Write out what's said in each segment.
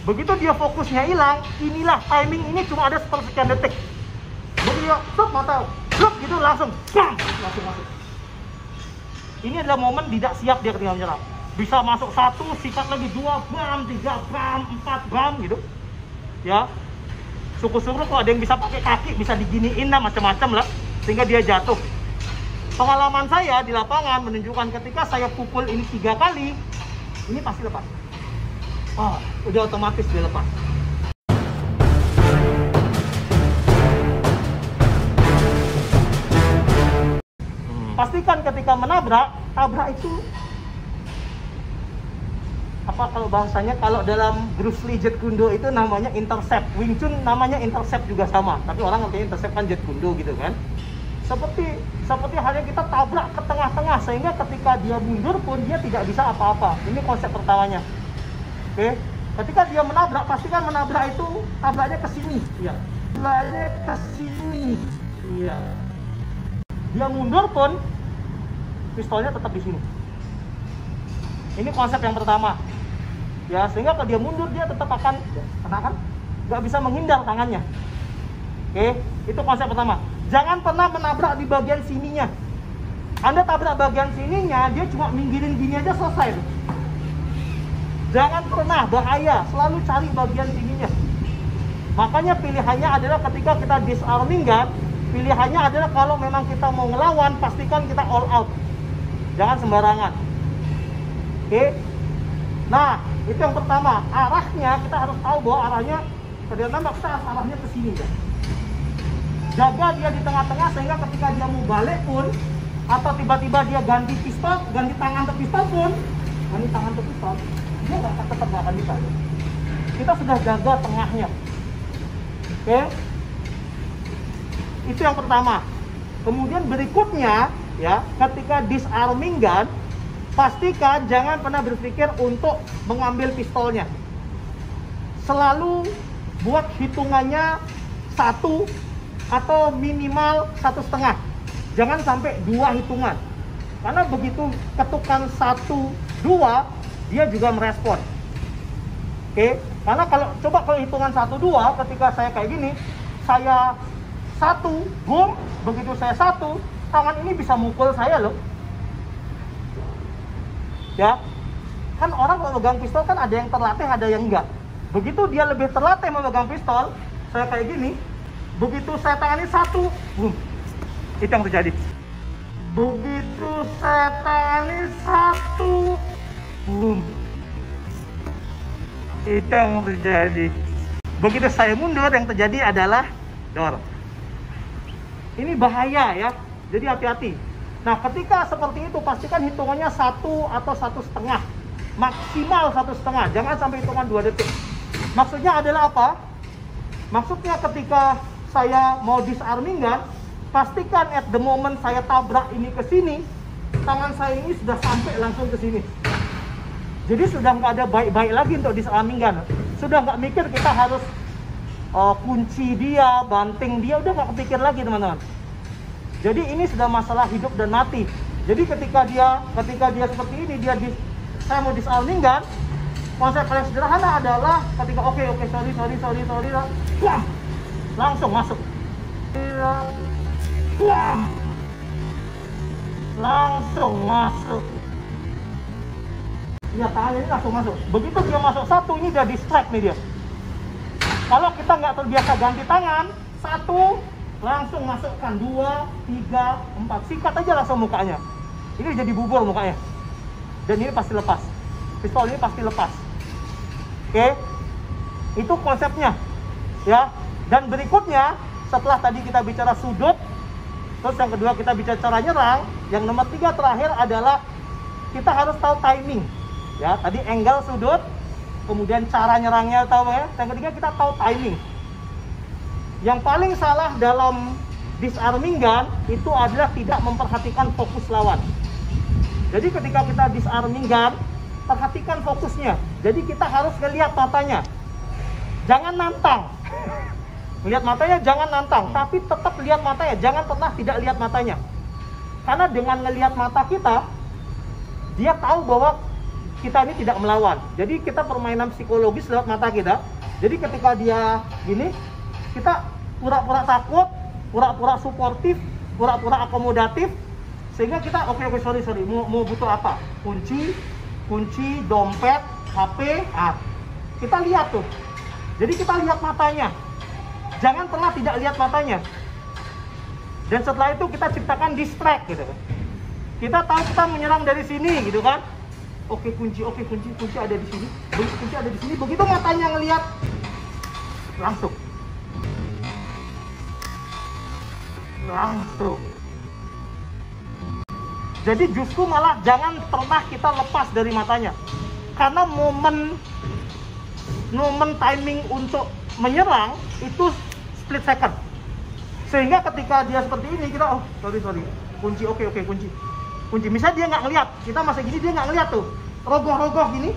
Begitu dia fokusnya hilang, inilah timing ini cuma ada sepersekian detik. Begitu dia stop mata, blok gitu langsung, bam, langsung masuk. Ini adalah momen tidak siap dia ketika menyerang. Bisa masuk 1, sikat lagi 2, bam, 3, bam, 4, bam gitu. Ya. Syukur-syukur kalau ada yang bisa pakai kaki, bisa diginiin lah macam-macam lah sehingga dia jatuh. Pengalaman saya di lapangan menunjukkan ketika saya pukul ini 3 kali, ini pasti lepas. Oh, udah otomatis dia lepas. Pastikan ketika menabrak, tabrak itu apa kalau bahasanya, kalau dalam Bruce Lee Jeet Kune Do itu namanya intercept. Wing Chun namanya intercept juga sama, tapi orang ngerti intercept kan Jeet Kune Do gitu kan. Seperti halnya kita tabrak ke tengah-tengah sehingga ketika dia mundur pun dia tidak bisa apa-apa. Ini konsep pertamanya. Oke, ketika dia menabrak, pastikan menabrak itu tabraknya ke sini, ya. Tabraknya ke sini, iya. Dia mundur pun pistolnya tetap di sini. Ini konsep yang pertama, ya, sehingga kalau dia mundur dia tetap akan kena kan, nggak bisa menghindar tangannya. Oke, itu konsep pertama. Jangan pernah menabrak di bagian sininya. Anda tabrak bagian sininya, dia cuma minggirin gini aja selesai tuh. Jangan pernah, bahaya. Selalu cari bagian sininya. Makanya pilihannya adalah ketika kita disarming gun, pilihannya adalah kalau memang kita mau ngelawan, pastikan kita all out. Jangan sembarangan. Oke. Nah, itu yang pertama. Arahnya kita harus tahu bahwa arahnya ketika nembak kita arahnya ke sini ya. Jaga dia di tengah-tengah sehingga ketika dia mau balik pun atau tiba-tiba dia ganti pistol, ganti tangan ke pistol pun, dia tetap nggak akan bisa. Kita sudah jaga tengahnya. Oke. Itu yang pertama. Kemudian berikutnya ya, ketika disarming gun, pastikan jangan pernah berpikir untuk mengambil pistolnya. Selalu buat hitungannya 1 atau minimal 1,5. Jangan sampai 2 hitungan. Karena begitu ketukan 1, 2, dia juga merespon. Oke, karena kalau hitungan 1, 2, ketika saya kayak gini, saya 1, boom, begitu saya 1, tangan ini bisa mukul saya loh. Ya, kan orang kalau megang pistol kan ada yang terlatih, ada yang enggak. Begitu dia lebih terlatih memegang pistol, saya kayak gini, begitu saya tangani 1, boom, itu yang terjadi. Begitu saya tangani 1, boom, itu yang terjadi. Begitu saya mundur, yang terjadi adalah dor. Ini bahaya ya, jadi hati-hati. Nah, ketika seperti itu pastikan hitungannya 1 atau 1,5, maksimal 1,5, jangan sampai hitungan 2 detik. Maksudnya adalah apa? Maksudnya ketika saya mau disarming gun, pastikan at the moment saya tabrak ini ke sini, tangan saya ini sudah sampai langsung ke sini. Jadi sudah nggak ada baik-baik lagi untuk disarming gun. Sudah nggak mikir kita harus kunci dia, banting dia, udah nggak kepikir lagi teman-teman. Jadi ini sudah masalah hidup dan mati. Jadi ketika dia seperti ini, saya mau disarming gun, konsep paling sederhana adalah ketika oke, sorry, wah, langsung masuk. Wah, langsung masuk. Ya, tangannya ini langsung masuk. Begitu dia masuk 1, ini udah distract nih dia. Kalau kita nggak terbiasa ganti tangan, 1 langsung masukkan, 2, 3, 4, sikat aja langsung mukanya. Ini jadi bubur mukanya. Dan ini pasti lepas. Pistol ini pasti lepas. Oke, itu konsepnya ya. Dan berikutnya, setelah tadi kita bicara sudut, terus yang kedua kita bicara cara nyerang, yang nomor 3 terakhir adalah kita harus tahu timing ya. Tadi angle sudut, kemudian cara nyerangnya tahu ya. Yang ketiga kita tahu timing. Yang paling salah dalam disarming gun itu adalah tidak memperhatikan fokus lawan. Jadi ketika kita disarming gun, perhatikan fokusnya. Jadi kita harus ngelihat matanya. Jangan nantang. Lihat matanya, jangan nantang, tapi tetap lihat matanya. Jangan pernah tidak lihat matanya. Karena dengan ngelihat mata kita, dia tahu bahwa kita ini tidak melawan. Jadi kita permainan psikologis lewat mata kita. Jadi ketika dia gini, kita pura-pura takut, pura-pura suportif, pura-pura akomodatif, sehingga kita oke, sorry, mau butuh apa? Kunci, dompet, HP. Kita lihat tuh. Jadi kita lihat matanya. Jangan pernah tidak lihat matanya. Dan setelah itu kita ciptakan distract gitu kan. Kita tahu kita menyerang dari sini gitu kan. Oke, kunci ada di sini. Kunci ada di sini. Begitu matanya ngelihat, langsung. Jadi justru malah jangan pernah kita lepas dari matanya. Karena momen timing untuk menyerang itu split second. Sehingga ketika dia seperti ini, kita sorry. Kunci, oke, kunci. Misalnya dia nggak ngeliat, kita masih gini, dia nggak ngeliat tuh. Rogoh-rogoh gini,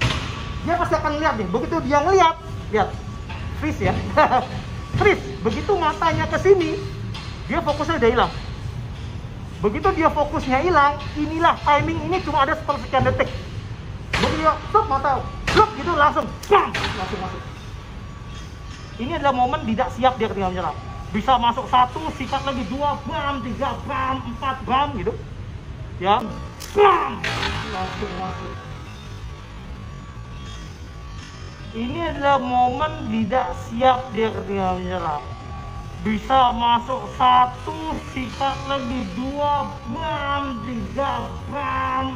dia pasti akan ngeliat nih. Begitu dia ngeliat, lihat, freeze ya. Freeze. Begitu matanya ke sini, dia fokusnya udah hilang. Begitu dia fokusnya hilang, inilah timing ini cuma ada sepersekian detik. Begitu dia stop mata, stop gitu langsung, bam, langsung masuk. Ini adalah momen tidak siap dia ketika menyerang. Bisa masuk 1, sikat lagi 2, bam, 3, bam, 4, bam gitu. Ya, bam, langsung masuk. Ini adalah momen tidak siap dia ketika menyerang. Bisa masuk 1, sikat lagi 2, bam, 3, bam,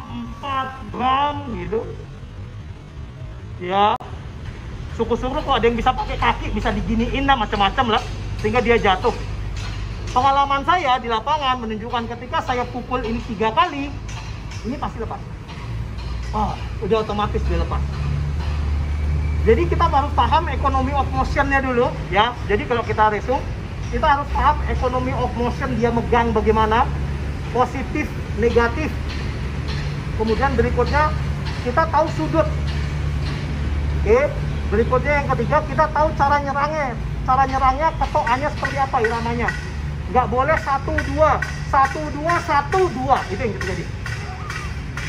4, bam gitu. Ya, syukur-syukur kalau ada yang bisa pakai kaki, bisa diginiin lah macam-macam lah, sehingga dia jatuh. Pengalaman saya di lapangan menunjukkan ketika saya pukul ini 3 kali, ini pasti lepas. Udah otomatis dia lepas. Jadi kita harus paham ekonomi of motion-nya dulu ya. Jadi kalau kita resume, kita harus paham ekonomi of motion, dia megang bagaimana, positif, negatif. Kemudian berikutnya kita tahu sudut. Oke, berikutnya yang ketiga kita tahu cara nyerangnya. Cara nyerangnya, ketokannya seperti apa iramanya. Nggak boleh 1-2, 1-2, 1-2, itu yang terjadi.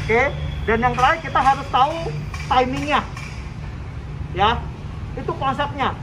Oke, dan yang terakhir kita harus tahu timingnya. Ya, itu konsepnya.